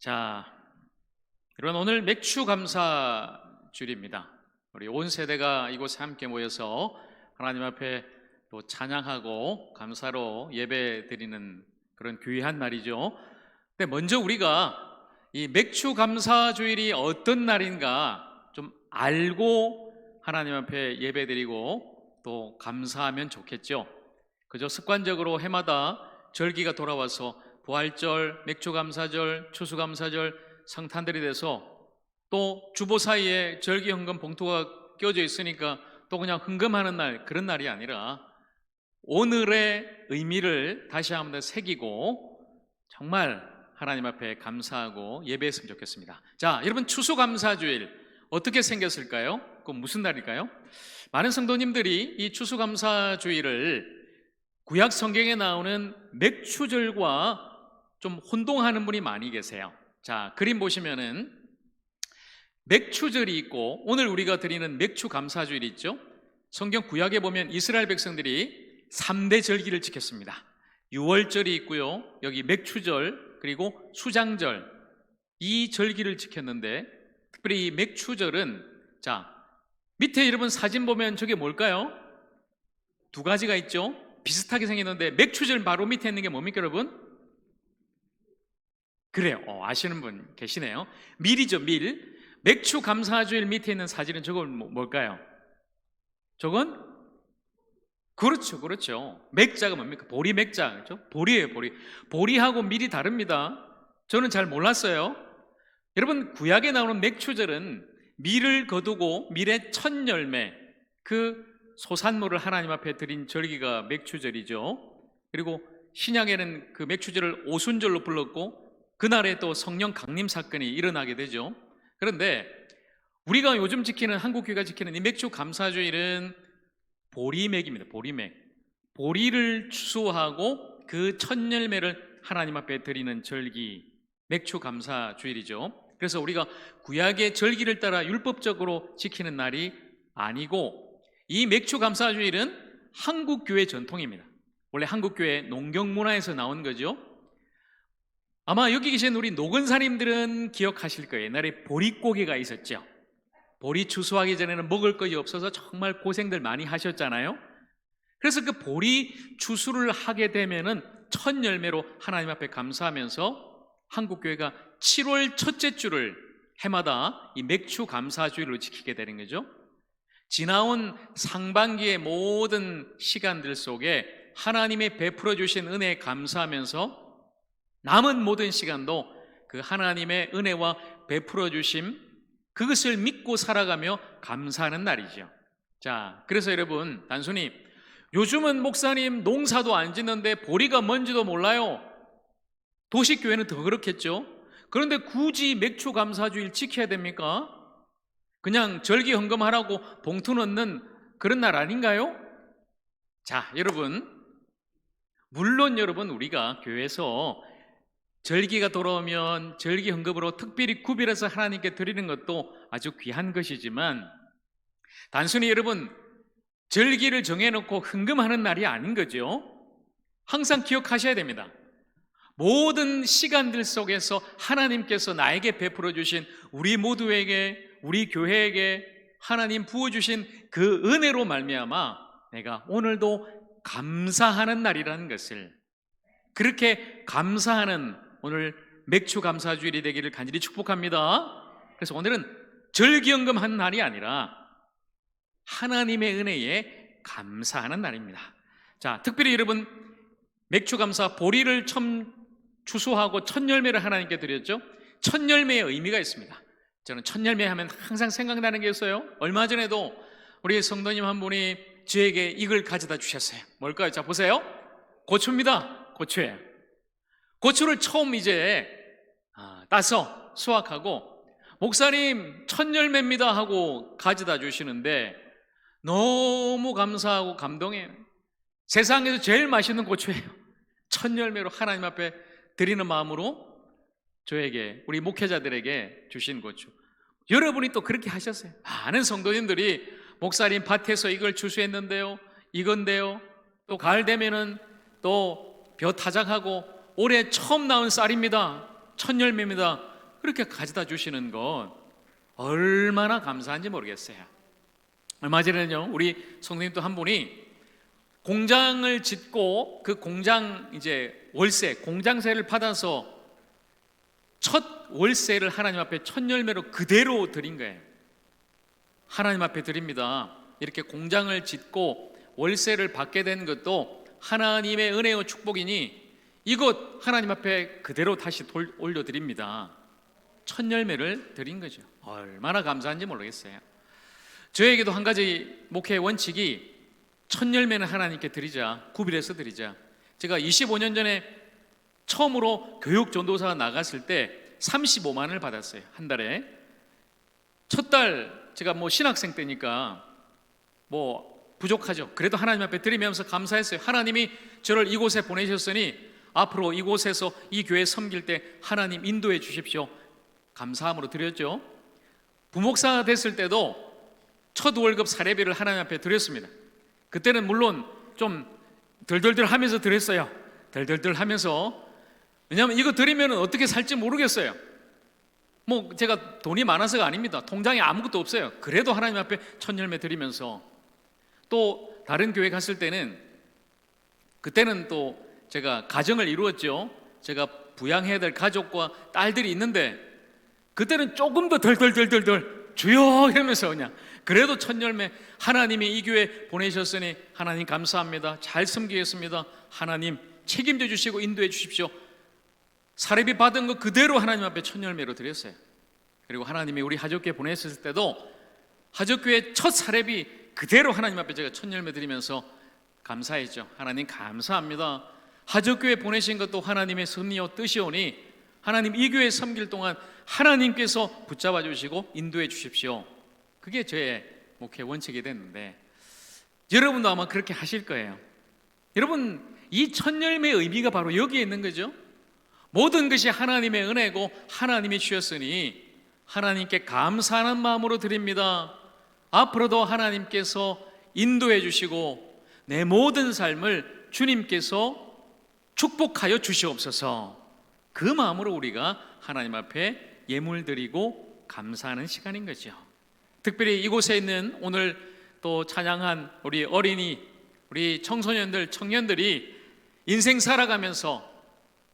자, 여러분 오늘 맥주 감사 주일입니다. 우리 온 세대가 이곳에 함께 모여서 하나님 앞에 또 찬양하고 감사로 예배 드리는 그런 귀한 날이죠. 근데 먼저 우리가 이 맥주 감사 주일이 어떤 날인가 좀 알고 하나님 앞에 예배 드리고 또 감사하면 좋겠죠. 그저 습관적으로 해마다 절기가 돌아와서 부활절, 맥주감사절, 추수감사절 성탄들이 돼서 또 주보 사이에 절기 헌금 봉투가 껴져 있으니까 또 그냥 헌금하는 날, 그런 날이 아니라 오늘의 의미를 다시 한번 새기고 정말 하나님 앞에 감사하고 예배했으면 좋겠습니다. 자, 여러분 추수감사주일 어떻게 생겼을까요? 그 무슨 날일까요? 많은 성도님들이 이 추수감사주일을 구약 성경에 나오는 맥추절과 좀 혼동하는 분이 많이 계세요. 자, 그림 보시면은 맥추절이 있고 오늘 우리가 드리는 맥추감사주일이 있죠. 성경 구약에 보면 이스라엘 백성들이 3대 절기를 지켰습니다. 유월절이 있고요, 여기 맥추절 그리고 수장절, 이 절기를 지켰는데 특별히 이 맥추절은, 자, 밑에 여러분 사진 보면 저게 뭘까요? 두 가지가 있죠. 비슷하게 생겼는데 맥추절 바로 밑에 있는 게 뭡니까 여러분? 그래요. 아시는 분 계시네요. 밀이죠, 밀. 맥추 감사주일 밑에 있는 사진은 저건 뭘까요? 저건? 그렇죠. 맥자가 뭡니까? 보리 맥자, 그렇죠? 보리예요, 보리. 보리하고 밀이 다릅니다. 저는 잘 몰랐어요. 여러분, 구약에 나오는 맥추절은 밀을 거두고 밀의 첫 열매, 그 소산물을 하나님 앞에 드린 절기가 맥추절이죠. 그리고 신약에는 그 맥추절을 오순절로 불렀고 그날에 또 성령 강림 사건이 일어나게 되죠. 그런데 우리가 요즘 지키는, 한국교회가 지키는 이 맥주 감사주일은 보리맥입니다. 보리맥. 보리를 추수하고 그 첫 열매를 하나님 앞에 드리는 절기, 맥주 감사주일이죠. 그래서 우리가 구약의 절기를 따라 율법적으로 지키는 날이 아니고, 이 맥주 감사주일은 한국교회 전통입니다. 원래 한국교회 농경문화에서 나온 거죠. 아마 여기 계신 우리 노근사님들은 기억하실 거예요. 옛날에 보릿고개가 있었죠. 보리 추수하기 전에는 먹을 것이 없어서 정말 고생들 많이 하셨잖아요. 그래서 그 보리 추수를 하게 되면은 첫 열매로 하나님 앞에 감사하면서 한국교회가 7월 첫째 주를 해마다 이 맥추 감사주일로 지키게 되는 거죠. 지나온 상반기의 모든 시간들 속에 하나님의 베풀어 주신 은혜에 감사하면서 남은 모든 시간도 그 하나님의 은혜와 베풀어 주심, 그것을 믿고 살아가며 감사하는 날이죠. 자, 그래서 여러분, 단순히 요즘은 목사님 농사도 안 짓는데 보리가 뭔지도 몰라요. 도시교회는 더 그렇겠죠. 그런데 굳이 맥추 감사주일 지켜야 됩니까? 그냥 절기 헌금하라고 봉투 넣는 그런 날 아닌가요? 자, 여러분, 물론 여러분, 우리가 교회에서 절기가 돌아오면 절기 헌금으로 특별히 구별해서 하나님께 드리는 것도 아주 귀한 것이지만, 단순히 여러분 절기를 정해놓고 헌금하는 날이 아닌 거죠. 항상 기억하셔야 됩니다. 모든 시간들 속에서 하나님께서 나에게 베풀어 주신, 우리 모두에게, 우리 교회에게 하나님 부어주신 그 은혜로 말미암아 내가 오늘도 감사하는 날이라는 것을, 그렇게 감사하는 오늘 맥추 감사주일이 되기를 간절히 축복합니다. 그래서 오늘은 절기헌금 하는 날이 아니라 하나님의 은혜에 감사하는 날입니다. 자, 특별히 여러분, 맥추 감사 보리를 처음 추수하고 첫 열매를 하나님께 드렸죠. 첫 열매의 의미가 있습니다. 저는 첫 열매 하면 항상 생각나는 게 있어요. 얼마 전에도 우리 성도님 한 분이 저에게 이걸 가져다 주셨어요. 뭘까요? 자, 보세요. 고추입니다. 고추예요. 고추를 처음 이제 따서 수확하고, 목사님 첫 열매입니다 하고 가져다 주시는데 너무 감사하고 감동해요. 세상에서 제일 맛있는 고추예요. 첫 열매로 하나님 앞에 드리는 마음으로 저에게, 우리 목회자들에게 주신 고추. 여러분이 또 그렇게 하셨어요. 많은 성도님들이 목사님 밭에서 이걸 추수했는데요, 이건데요, 또 가을 되면은 또 벼 타작하고 올해 처음 나온 쌀입니다, 첫 열매입니다, 그렇게 가져다 주시는 것 얼마나 감사한지 모르겠어요. 얼마 전에는요, 우리 성도님 또 한 분이 공장을 짓고 그 공장 이제 월세, 공장세를 받아서 첫 월세를 하나님 앞에 첫 열매로 그대로 드린 거예요. 하나님 앞에 드립니다. 이렇게 공장을 짓고 월세를 받게 된 것도 하나님의 은혜와 축복이니 이것 하나님 앞에 그대로 다시 올려드립니다. 첫 열매를 드린 거죠. 얼마나 감사한지 모르겠어요. 저에게도 한 가지 목회의 원칙이 첫 열매는 하나님께 드리자, 구별해서 드리자. 제가 25년 전에 처음으로 교육 전도사가 나갔을 때 35만 원을 받았어요. 한 달에. 첫 달 제가 신학생 때니까 부족하죠. 그래도 하나님 앞에 드리면서 감사했어요. 하나님이 저를 이곳에 보내셨으니 앞으로 이곳에서 이 교회 섬길 때 하나님 인도해 주십시오. 감사함으로 드렸죠. 부목사 됐을 때도 첫 월급 사례비를 하나님 앞에 드렸습니다. 그때는 물론 좀 덜덜덜 하면서 드렸어요. 덜덜덜 하면서. 왜냐하면 이거 드리면 어떻게 살지 모르겠어요. 제가 돈이 많아서가 아닙니다. 통장에 아무것도 없어요. 그래도 하나님 앞에 첫 열매 드리면서. 또 다른 교회 갔을 때는, 그때는 또 제가 가정을 이루었죠. 제가 부양해야 될 가족과 딸들이 있는데 그때는 조금 더 덜덜덜덜 주여 이러면서 그냥 그래도 첫 열매 하나님이 이 교회 보내셨으니 하나님 감사합니다. 잘 섬기겠습니다. 하나님 책임져 주시고 인도해 주십시오. 사례비 받은 거 그대로 하나님 앞에 첫 열매로 드렸어요. 그리고 하나님이 우리 하적교회 보냈을 때도 하적교회 첫 사례비 그대로 하나님 앞에 제가 첫 열매 드리면서 감사했죠. 하나님 감사합니다. 하적교회 보내신 것도 하나님의 섭리요 뜻이오니 하나님 이 교회 섬길 동안 하나님께서 붙잡아 주시고 인도해 주십시오. 그게 저의 목회 원칙이 됐는데 여러분도 아마 그렇게 하실 거예요. 여러분, 이 첫 열매의 의미가 바로 여기에 있는 거죠. 모든 것이 하나님의 은혜고 하나님이 주셨으니 하나님께 감사하는 마음으로 드립니다. 앞으로도 하나님께서 인도해 주시고 내 모든 삶을 주님께서 축복하여 주시옵소서. 그 마음으로 우리가 하나님 앞에 예물 드리고 감사하는 시간인 거죠. 특별히 이곳에 있는 오늘 또 찬양한 우리 어린이, 우리 청소년들, 청년들이 인생 살아가면서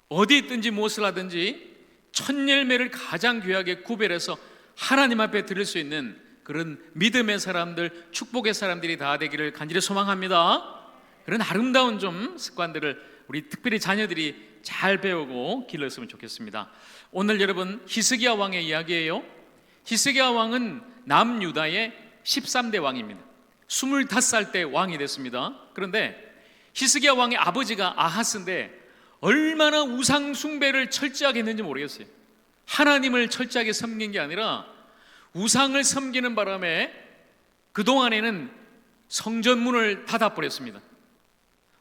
어디 있든지 무엇을 하든지 첫 열매를 가장 귀하게 구별해서 하나님 앞에 드릴 수 있는 그런 믿음의 사람들, 축복의 사람들이 다 되기를 간절히 소망합니다. 그런 아름다운 좀 습관들을 우리 특별히 자녀들이 잘 배우고 길렀으면 좋겠습니다. 오늘 여러분 히스기야 왕의 이야기예요. 히스기야 왕은 남유다의 13대 왕입니다. 25살 때 왕이 됐습니다. 그런데 히스기야 왕의 아버지가 아하스인데 얼마나 우상 숭배를 철저하게 했는지 모르겠어요. 하나님을 철저하게 섬긴 게 아니라 우상을 섬기는 바람에 그동안에는 성전문을 닫아버렸습니다.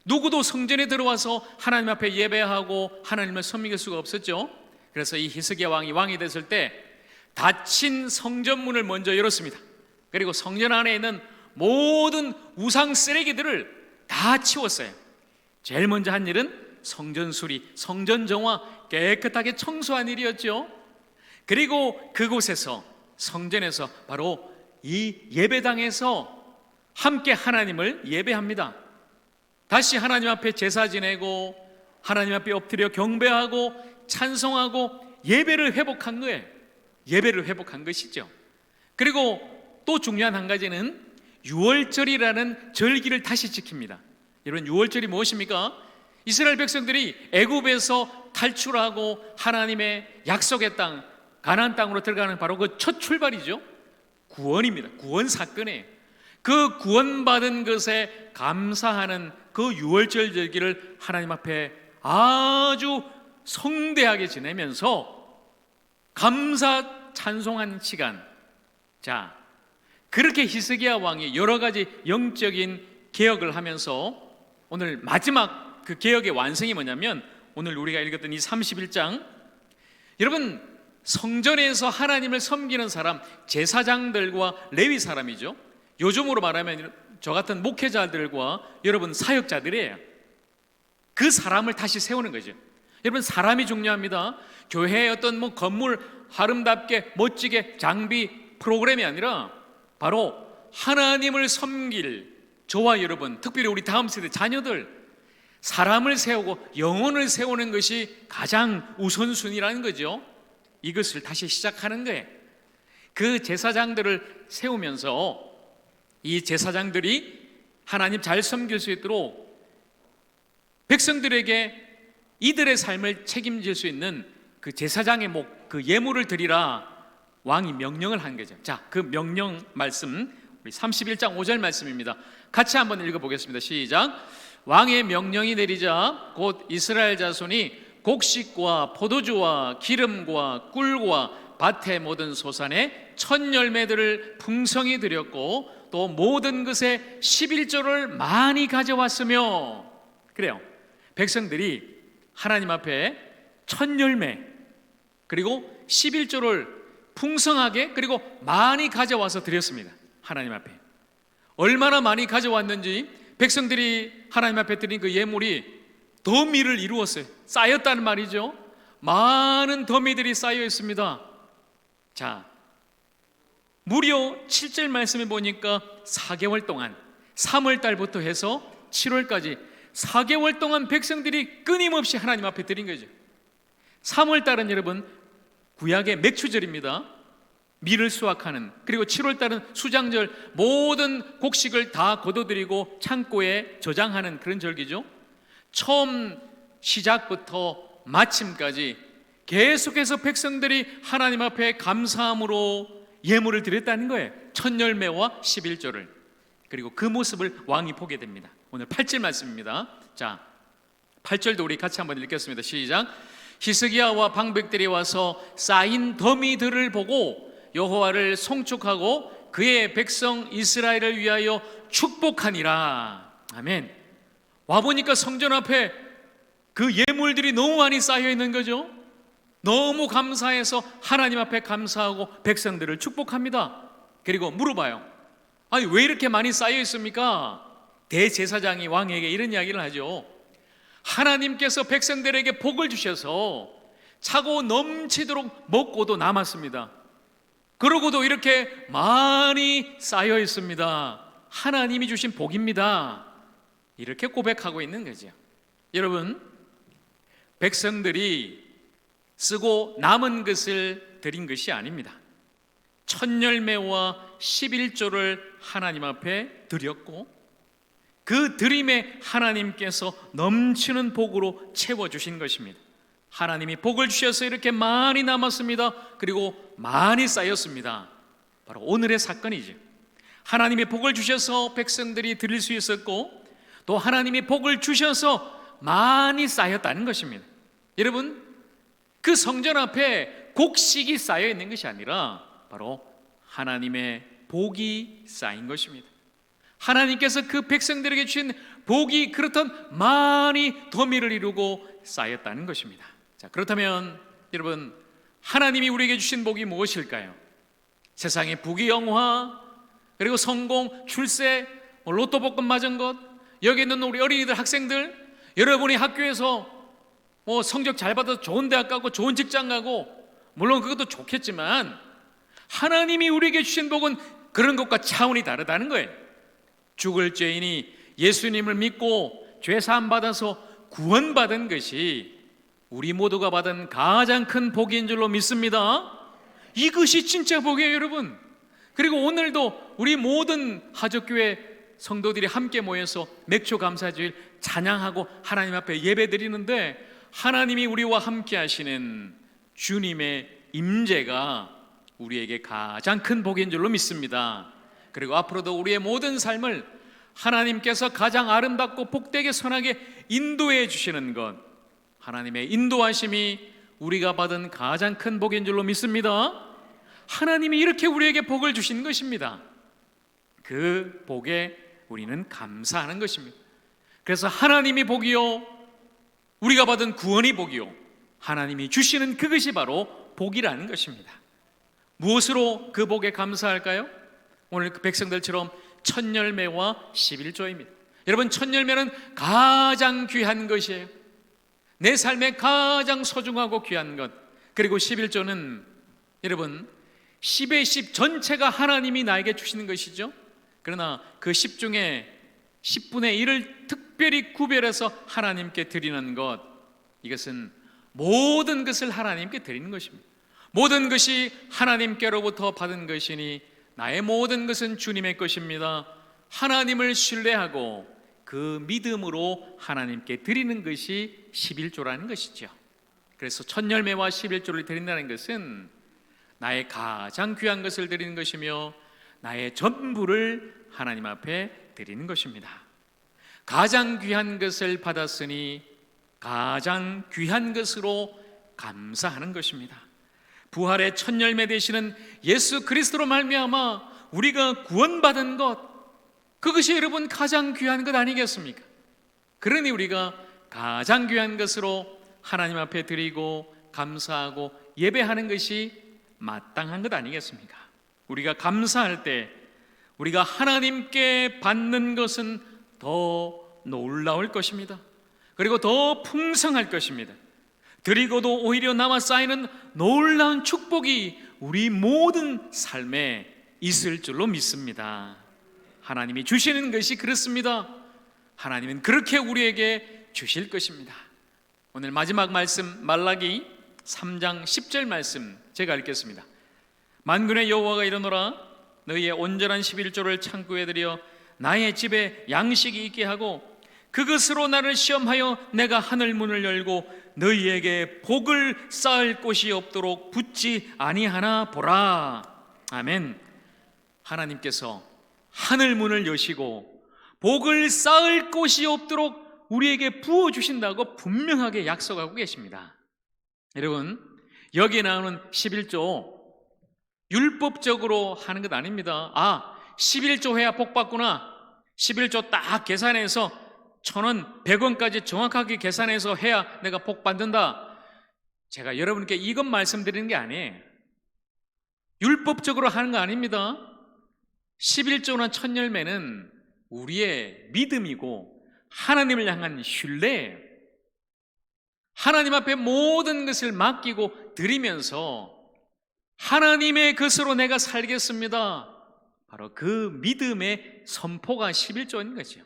누구도 성전에 들어와서 하나님 앞에 예배하고 하나님을 섬길 수가 없었죠. 그래서 이 히스기야 왕이 됐을 때 닫힌 성전문을 먼저 열었습니다. 그리고 성전 안에 있는 모든 우상 쓰레기들을 다 치웠어요. 제일 먼저 한 일은 성전 수리, 성전 정화, 깨끗하게 청소한 일이었죠. 그리고 그곳에서, 성전에서 바로 이 예배당에서 함께 하나님을 예배합니다. 다시 하나님 앞에 제사 지내고 하나님 앞에 엎드려 경배하고 찬송하고 예배를 회복한 거예요. 예배를 회복한 것이죠. 그리고 또 중요한 한 가지는 유월절이라는 절기를 다시 지킵니다. 여러분, 유월절이 무엇입니까? 이스라엘 백성들이 애굽에서 탈출하고 하나님의 약속의 땅, 가나안 땅으로 들어가는 바로 그 첫 출발이죠. 구원입니다. 구원 사건이에요. 그 구원받은 것에 감사하는 그 유월절 절기를 하나님 앞에 아주 성대하게 지내면서 감사 찬송한 시간. 자, 그렇게 히스기야 왕이 여러 가지 영적인 개혁을 하면서 오늘 마지막 그 개혁의 완성이 뭐냐면 오늘 우리가 읽었던 이 31장, 여러분 성전에서 하나님을 섬기는 사람, 제사장들과 레위 사람이죠. 요즘으로 말하면 저 같은 목회자들과 여러분 사역자들이에요. 그 사람을 다시 세우는 거죠. 여러분, 사람이 중요합니다. 교회의 어떤 건물 아름답게 멋지게 장비 프로그램이 아니라 바로 하나님을 섬길 저와 여러분, 특별히 우리 다음 세대 자녀들, 사람을 세우고 영혼을 세우는 것이 가장 우선순위라는 거죠. 이것을 다시 시작하는 거예요. 그 제사장들을 세우면서 이 제사장들이 하나님 잘 섬길 수 있도록 백성들에게 이들의 삶을 책임질 수 있는 그 제사장의 그 예물을 드리라 왕이 명령을 한 거죠. 자, 그 명령 말씀 우리 31장 5절 말씀입니다. 같이 한번 읽어보겠습니다. 시작. 왕의 명령이 내리자 곧 이스라엘 자손이 곡식과 포도주와 기름과 꿀과 밭의 모든 소산에 첫 열매들을 풍성히 드렸고 또 모든 것에 11조를 많이 가져왔으며, 그래요, 백성들이 하나님 앞에 첫 열매 그리고 11조를 풍성하게 그리고 많이 가져와서 드렸습니다. 하나님 앞에 얼마나 많이 가져왔는지 백성들이 하나님 앞에 드린 그 예물이 더미를 이루었어요. 쌓였다는 말이죠. 많은 더미들이 쌓여 있습니다. 자, 무려 7절 말씀에 보니까 4개월 동안 3월 달부터 해서 7월까지 4개월 동안 백성들이 끊임없이 하나님 앞에 드린 거죠. 3월 달은 여러분 구약의 맥추절입니다. 밀을 수확하는, 그리고 7월 달은 수장절, 모든 곡식을 다 거둬들이고 창고에 저장하는 그런 절기죠. 처음 시작부터 마침까지 계속해서 백성들이 하나님 앞에 감사함으로 예물을 드렸다는 거예요. 첫 열매와 11조를. 그리고 그 모습을 왕이 보게 됩니다. 오늘 8절 말씀입니다. 자, 8절도 우리 같이 한번 읽겠습니다. 시작. 히스기야와 방백들이 와서 쌓인 더미들을 보고 여호와를 송축하고 그의 백성 이스라엘을 위하여 축복하니라. 아멘. 와보니까 성전 앞에 그 예물들이 너무 많이 쌓여 있는 거죠. 너무 감사해서 하나님 앞에 감사하고 백성들을 축복합니다. 그리고 물어봐요. 아니, 왜 이렇게 많이 쌓여 있습니까? 대제사장이 왕에게 이런 이야기를 하죠. 하나님께서 백성들에게 복을 주셔서 차고 넘치도록 먹고도 남았습니다. 그러고도 이렇게 많이 쌓여 있습니다. 하나님이 주신 복입니다. 이렇게 고백하고 있는 거죠. 여러분, 백성들이 쓰고 남은 것을 드린 것이 아닙니다. 첫 열매와 11조를 하나님 앞에 드렸고 그 드림에 하나님께서 넘치는 복으로 채워주신 것입니다. 하나님이 복을 주셔서 이렇게 많이 남았습니다. 그리고 많이 쌓였습니다. 바로 오늘의 사건이죠. 하나님이 복을 주셔서 백성들이 드릴 수 있었고 또 하나님이 복을 주셔서 많이 쌓였다는 것입니다. 여러분, 그 성전 앞에 곡식이 쌓여 있는 것이 아니라 바로 하나님의 복이 쌓인 것입니다. 하나님께서 그 백성들에게 주신 복이 그렇듯 많이 더미를 이루고 쌓였다는 것입니다. 자, 그렇다면 여러분, 하나님이 우리에게 주신 복이 무엇일까요? 세상의 부귀영화, 그리고 성공, 출세, 로또 복권 맞은 것, 여기 있는 우리 어린이들, 학생들, 여러분이 학교에서 성적 잘 받아서 좋은 대학 가고 좋은 직장 가고, 물론 그것도 좋겠지만 하나님이 우리에게 주신 복은 그런 것과 차원이 다르다는 거예요. 죽을 죄인이 예수님을 믿고 죄 사함 받아서 구원받은 것이 우리 모두가 받은 가장 큰 복인 줄로 믿습니다. 이것이 진짜 복이에요, 여러분. 그리고 오늘도 우리 모든 하적교회 성도들이 함께 모여서 맥주 감사주일 찬양하고 하나님 앞에 예배드리는데 하나님이 우리와 함께 하시는 주님의 임재가 우리에게 가장 큰 복인 줄로 믿습니다. 그리고 앞으로도 우리의 모든 삶을 하나님께서 가장 아름답고 복되게 선하게 인도해 주시는 것, 하나님의 인도하심이 우리가 받은 가장 큰 복인 줄로 믿습니다. 하나님이 이렇게 우리에게 복을 주신 것입니다. 그 복에 우리는 감사하는 것입니다. 그래서 하나님이 복이요, 우리가 받은 구원이 복이요, 하나님이 주시는 그것이 바로 복이라는 것입니다. 무엇으로 그 복에 감사할까요? 오늘 그 백성들처럼 첫 열매와 11조입니다. 여러분, 첫 열매는 가장 귀한 것이에요. 내 삶에 가장 소중하고 귀한 것. 그리고 11조는 여러분 10의 10 전체가 하나님이 나에게 주시는 것이죠. 그러나 그 10 중에 10분의 1을 특별히 구별해서 하나님께 드리는 것, 이것은 모든 것을 하나님께 드리는 것입니다. 모든 것이 하나님께로부터 받은 것이니 나의 모든 것은 주님의 것입니다. 하나님을 신뢰하고 그 믿음으로 하나님께 드리는 것이 11조라는 것이죠. 그래서 첫 열매와 11조를 드린다는 것은 나의 가장 귀한 것을 드리는 것이며 나의 전부를 하나님 앞에 드리는 것입니다. 가장 귀한 것을 받았으니 가장 귀한 것으로 감사하는 것입니다. 부활의 첫 열매 되시는 예수 그리스도로 말미암아 우리가 구원받은 것, 그것이 여러분 가장 귀한 것 아니겠습니까? 그러니 우리가 가장 귀한 것으로 하나님 앞에 드리고 감사하고 예배하는 것이 마땅한 것 아니겠습니까? 우리가 감사할 때 우리가 하나님께 받는 것은 더 놀라울 것입니다. 그리고 더 풍성할 것입니다. 드리고도 오히려 남아 쌓이는 놀라운 축복이 우리 모든 삶에 있을 줄로 믿습니다. 하나님이 주시는 것이 그렇습니다. 하나님은 그렇게 우리에게 주실 것입니다. 오늘 마지막 말씀 말라기 3장 10절 말씀 제가 읽겠습니다. 만군의 여호와가 이르노라 너희의 온전한 11조를 창고에 들여 나의 집에 양식이 있게 하고 그것으로 나를 시험하여 내가 하늘 문을 열고 너희에게 복을 쌓을 곳이 없도록 붙지 아니하나 보라. 아멘. 하나님께서 하늘 문을 여시고 복을 쌓을 곳이 없도록 우리에게 부어주신다고 분명하게 약속하고 계십니다. 여러분, 여기에 나오는 11조 율법적으로 하는 것 아닙니다. 11조 해야 복 받구나. 11조 딱 계산해서 1,000원, 100원까지 정확하게 계산해서 해야 내가 복 받는다. 제가 여러분께 이것 말씀드리는 게 아니에요. 율법적으로 하는 거 아닙니다. 11조나 첫 열매는 우리의 믿음이고 하나님을 향한 신뢰예요. 하나님 앞에 모든 것을 맡기고 드리면서 하나님의 것으로 내가 살겠습니다. 바로 그 믿음의 선포가 11조인 거죠.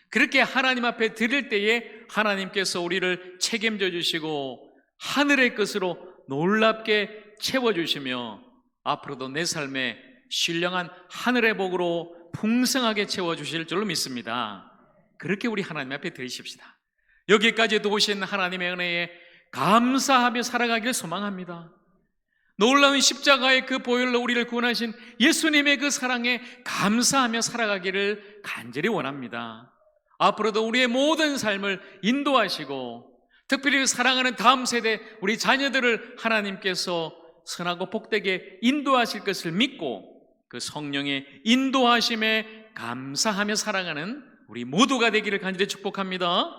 그렇게 하나님 앞에 드릴 때에 하나님께서 우리를 책임져 주시고 하늘의 것으로 놀랍게 채워주시며 앞으로도 내 삶에 신령한 하늘의 복으로 풍성하게 채워주실 줄로 믿습니다. 그렇게 우리 하나님 앞에 드리십시다. 여기까지 도우신 하나님의 은혜에 감사하며 살아가기를 소망합니다. 놀라운 십자가의 그 보혈로 우리를 구원하신 예수님의 그 사랑에 감사하며 살아가기를 간절히 원합니다. 앞으로도 우리의 모든 삶을 인도하시고 특별히 사랑하는 다음 세대 우리 자녀들을 하나님께서 선하고 복되게 인도하실 것을 믿고 그 성령의 인도하심에 감사하며 살아가는 우리 모두가 되기를 간절히 축복합니다.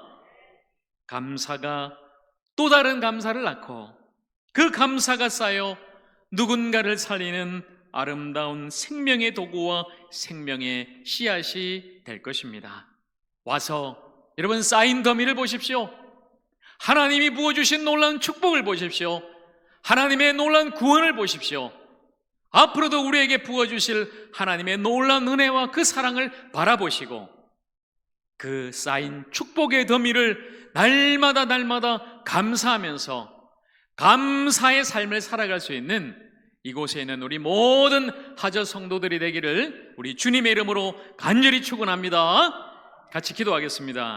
감사가 또 다른 감사를 낳고 그 감사가 쌓여 누군가를 살리는 아름다운 생명의 도구와 생명의 씨앗이 될 것입니다. 와서 여러분 쌓인 더미를 보십시오. 하나님이 부어주신 놀라운 축복을 보십시오. 하나님의 놀라운 구원을 보십시오. 앞으로도 우리에게 부어주실 하나님의 놀라운 은혜와 그 사랑을 바라보시고 그 쌓인 축복의 더미를 날마다 감사하면서 감사의 삶을 살아갈 수 있는 이곳에 있는 우리 모든 하저 성도들이 되기를 우리 주님의 이름으로 간절히 축원합니다. 같이 기도하겠습니다.